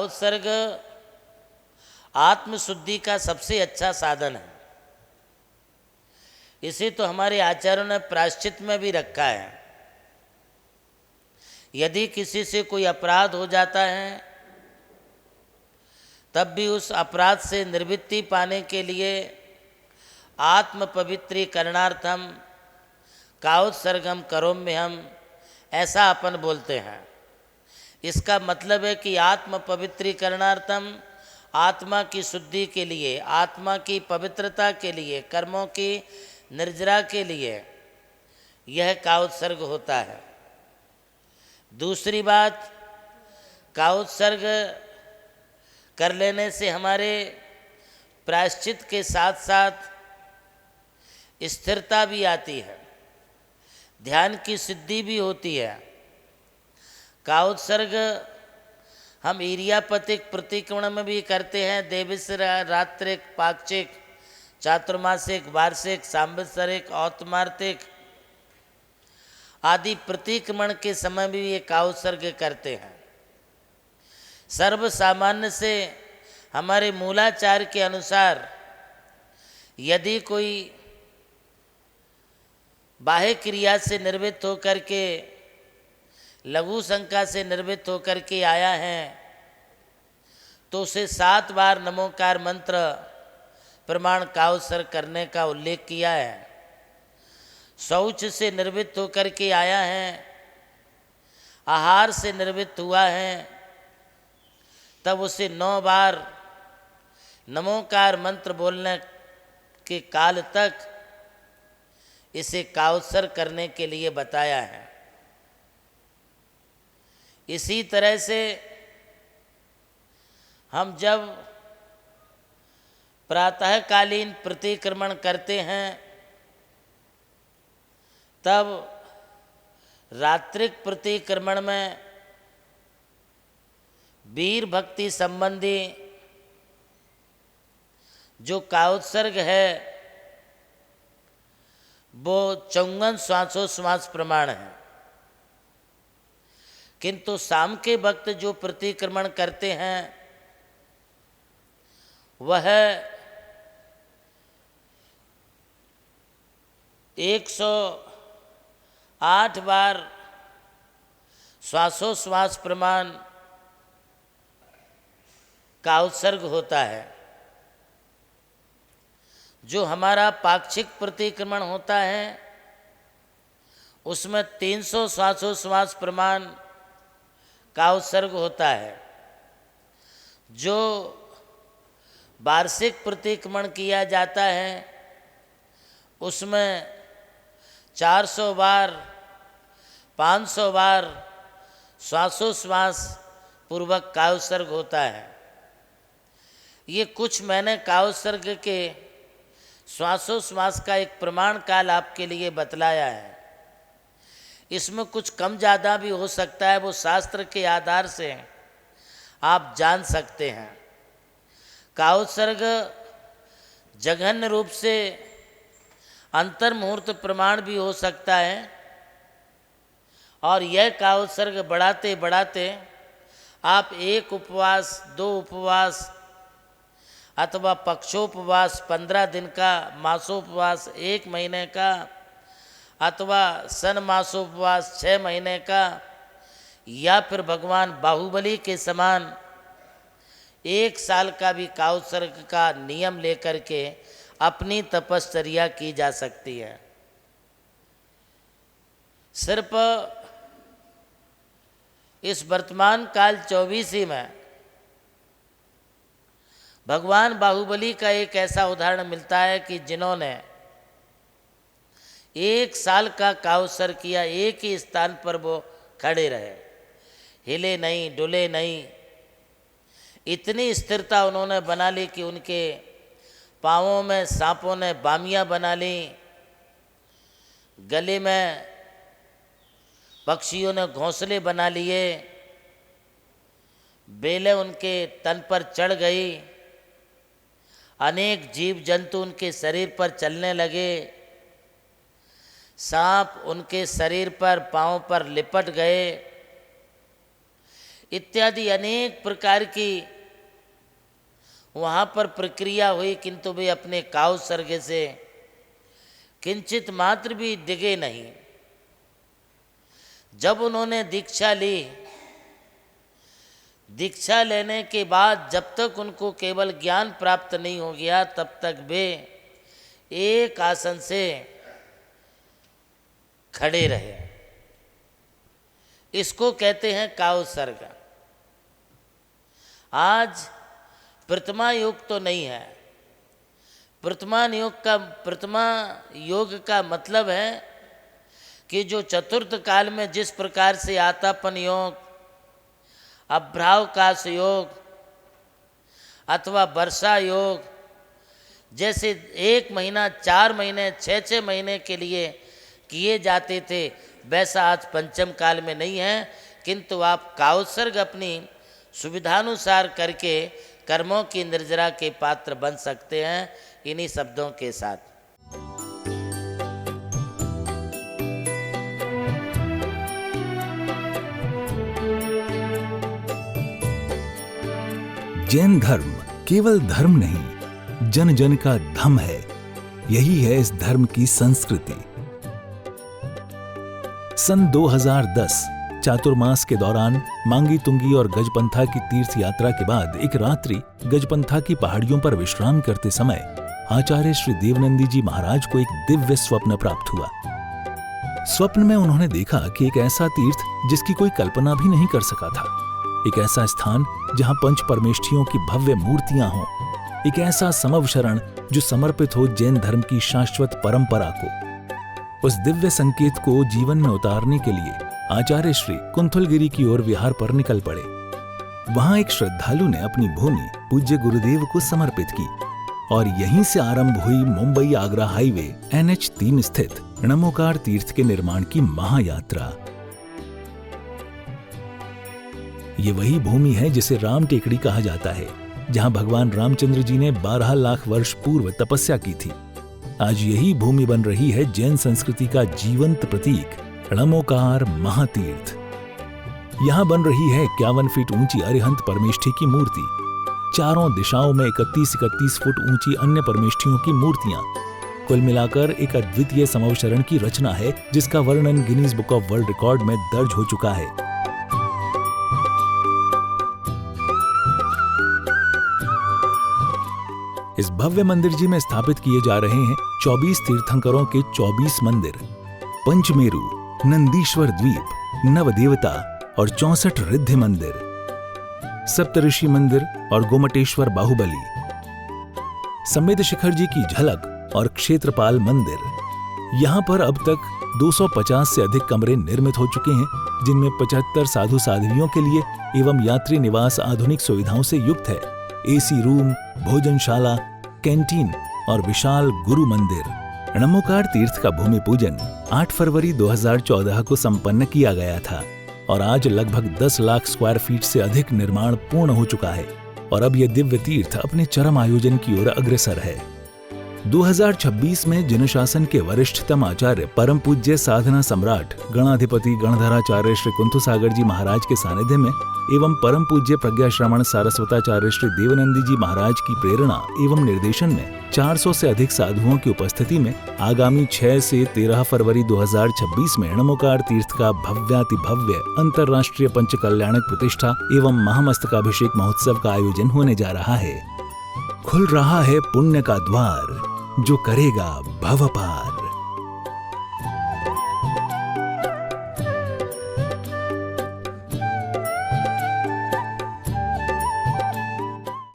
कायोत्सर्ग आत्मशुद्धि का सबसे अच्छा साधन है। इसे तो हमारे आचार्यों ने प्रायश्चित में भी रखा है। यदि किसी से कोई अपराध हो जाता है तब भी उस अपराध से निवृत्ति पाने के लिए आत्म पवित्रीकरणार्थम कायोत्सर्गम करोम्यहम ऐसा अपन बोलते हैं। इसका मतलब है कि आत्म पवित्रीकरणार्थम आत्मा की शुद्धि के लिए, आत्मा की पवित्रता के लिए, कर्मों की निर्जरा के लिए यह कायोत्सर्ग होता है। दूसरी बात, कायोत्सर्ग कर लेने से हमारे प्रायश्चित के साथ साथ स्थिरता भी आती है, ध्यान की सिद्धि भी होती है। कायोत्सर्ग हम इरियापतिक प्रतिक्रमण में भी करते हैं। देविश्र, रात्रिक, पाक्षिक, चातुर्मासिक, वार्षिक, सांवत्सरिक, औतमार्तिक आदि प्रतिक्रमण के समय भी ये कायोत्सर्ग करते हैं। सर्व सामान्य से हमारे मूलाचार के अनुसार यदि कोई बाह्य क्रिया से निर्वृत्त होकर के, लघु शंका से निर्वृत्त होकर के आया है तो उसे 7 बार नमोकार मंत्र प्रमाण कायोत्सर्ग करने का उल्लेख किया है। शौच से निर्वृत्त होकर के आया है, आहार से निर्वृत्त हुआ है, तब उसे 9 बार नमोकार मंत्र बोलने के काल तक इसे कायोत्सर्ग करने के लिए बताया है। इसी तरह से हम जब प्रातःकालीन प्रतिक्रमण करते हैं तब रात्रिक प्रतिक्रमण में वीर भक्ति संबंधी जो कायोत्सर्ग है वो 54 श्वासोश्वास प्रमाण है। किंतु शाम के वक्त जो प्रतिक्रमण करते हैं वह 108 बार श्वासोश्वास प्रमाण कायोत्सर्ग होता है। जो हमारा पाक्षिक प्रतिक्रमण होता है उसमें 300 श्वासोश्वास प्रमाण कायोत्सर्ग होता है। जो वार्षिक प्रतिक्रमण किया जाता है उसमें 400 बार, 500 बार श्वासोश्वास पूर्वक कायोत्सर्ग होता है। ये कुछ मैंने कायोत्सर्ग के श्वासोश्वास का एक प्रमाण काल आपके लिए बतलाया है। इसमें कुछ कम ज़्यादा भी हो सकता है, वो शास्त्र के आधार से आप जान सकते हैं। कायोत्सर्ग जघन्य रूप से अंतर्मुहूर्त प्रमाण भी हो सकता है और यह कायोत्सर्ग बढ़ाते बढ़ाते आप 1 उपवास, 2 उपवास अथवा पक्षोपवास 15 दिन का, मासोपवास 1 महीने का अथवा सन मासोपवास 6 महीने का, या फिर भगवान बाहुबली के समान 1 साल का भी कायोत्सर्ग का नियम लेकर के अपनी तपश्चर्या की जा सकती है। सिर्फ इस वर्तमान काल 24 में भगवान बाहुबली का एक ऐसा उदाहरण मिलता है कि जिन्होंने 1 साल का कायोत्सर्ग किया, एक ही स्थान पर वो खड़े रहे, हिले नहीं, डुले नहीं। इतनी स्थिरता उन्होंने बना ली कि उनके पाँवों में सांपों ने बामियाँ बना ली, गले में पक्षियों ने घोंसले बना लिए, बेलें उनके तन पर चढ़ गई, अनेक जीव जंतु उनके शरीर पर चलने लगे, सांप उनके शरीर पर, पाँव पर लिपट गए। इत्यादि अनेक प्रकार की वहाँ पर प्रक्रिया हुई, किंतु वे अपने काव सर्ग से किंचित मात्र भी डिगे नहीं। जब उन्होंने दीक्षा ली, दीक्षा लेने के बाद जब तक उनको केवल ज्ञान प्राप्त नहीं हो गया, तब तक वे एक आसन से खड़े रहे। इसको कहते हैं काव सर्ग। आज प्रतिमा योग तो नहीं है। प्रतिमा योग का मतलब है कि जो चतुर्थ काल में जिस प्रकार से आतापन योग, अभ्रावकाश योग अथवा वर्षा योग जैसे 1 महीना, 4 महीने, 6 महीने के लिए किए जाते थे, वैसा आज पंचम काल में नहीं है। किंतु आप कावसर्ग अपनी सुविधानुसार करके कर्मों की निर्जरा के पात्र बन सकते हैं, इन्हीं शब्दों के साथ। जैन धर्म केवल धर्म नहीं, जन जन का धम है। यही है इस धर्म की संस्कृति। सन 2010 चातुर्मास के दौरान मांगी तुंगी और गजपंथा की तीर्थ यात्रा के बाद एक रात्रि गजपंथा की पहाड़ियों पर विश्राम करते समय आचार्य श्री देवनंदी जी महाराज को एक दिव्य स्वप्न प्राप्त हुआ। स्वप्न में उन्होंने देखा कि एक ऐसा तीर्थ जिसकी कोई कल्पना भी नहीं कर सका था, एक ऐसा स्थान जहां पंच परमेष्ठियों की भव्य मूर्तियां हों, एक ऐसा समवशरण जो समर्पित हो जैन धर्म की शाश्वत परंपरा को। उस दिव्य संकेत को जीवन में उतारने के लिए आचार्य श्री कुंथलगिरी की ओर विहार पर निकल पड़े। वहां एक श्रद्धालु ने अपनी भूमि पूज्य गुरुदेव को समर्पित की और यहीं से आरंभ हुई मुंबई आगरा हाईवे NH3 स्थित णमोकार तीर्थ के निर्माण की महायात्रा। ये वही भूमि है जिसे राम टेकड़ी कहा जाता है, जहां भगवान रामचंद्र जी ने 12 लाख वर्ष पूर्व तपस्या की थी। आज यही भूमि बन रही है जैन संस्कृति का जीवंत प्रतीक णमोकार महातीर्थ। यहां बन रही है 51 फीट ऊंची अरिहंत परमेष्ठी की मूर्ति, चारों दिशाओं में 31 फुट ऊंची अन्य परमेष्ठियों की मूर्तियां। कुल मिलाकर एक अद्वितीय समवशरण की रचना है, जिसका वर्णन Guinness book of world record में दर्ज हो चुका है। इस भव्य मंदिर जी में स्थापित किए जा रहे हैं 24 तीर्थंकरों के 24 मंदिर, पंचमेरु, नंदीश्वर द्वीप, नवदेवता और 64 रिद्धि मंदिर, सप्तऋषि मंदिर और गोमटेश्वर बाहुबली, समेत शिखर जी की झलक और क्षेत्रपाल मंदिर। यहाँ पर अब तक 250 से अधिक कमरे निर्मित हो चुके हैं, जिनमें 75 साधु साध्वियों के लिए एवं यात्री निवास आधुनिक सुविधाओं से युक्त है। AC रूम, भोजनशाला, कैंटीन और विशाल गुरु मंदिर। णमोकार तीर्थ का भूमि पूजन 8 फरवरी 2014 को संपन्न किया गया था और आज लगभग 10 लाख स्क्वायर फीट से अधिक निर्माण पूर्ण हो चुका है और अब यह दिव्य तीर्थ अपने चरम आयोजन की ओर अग्रसर है। 2026 में जिन शासन के वरिष्ठतम आचार्य परम पूज्य साधना सम्राट गणाधिपति गणधराचार्य श्री कुंथुसागर जी महाराज के सानिध्य में एवं परम पूज्य प्रज्ञा श्रवण सारस्वताचार्य श्री देवनंदी जी महाराज की प्रेरणा एवं निर्देशन में 400 से अधिक साधुओं की उपस्थिति में आगामी 6 से 13 फरवरी 2026 में णमोकार तीर्थ का भव्यातिभव्य अंतर्राष्ट्रीय पंच कल्याणक प्रतिष्ठा एवं महामस्तकाभिषेक महोत्सव का आयोजन होने जा रहा है। खुल रहा है पुण्य का द्वार, जो करेगा भव पार।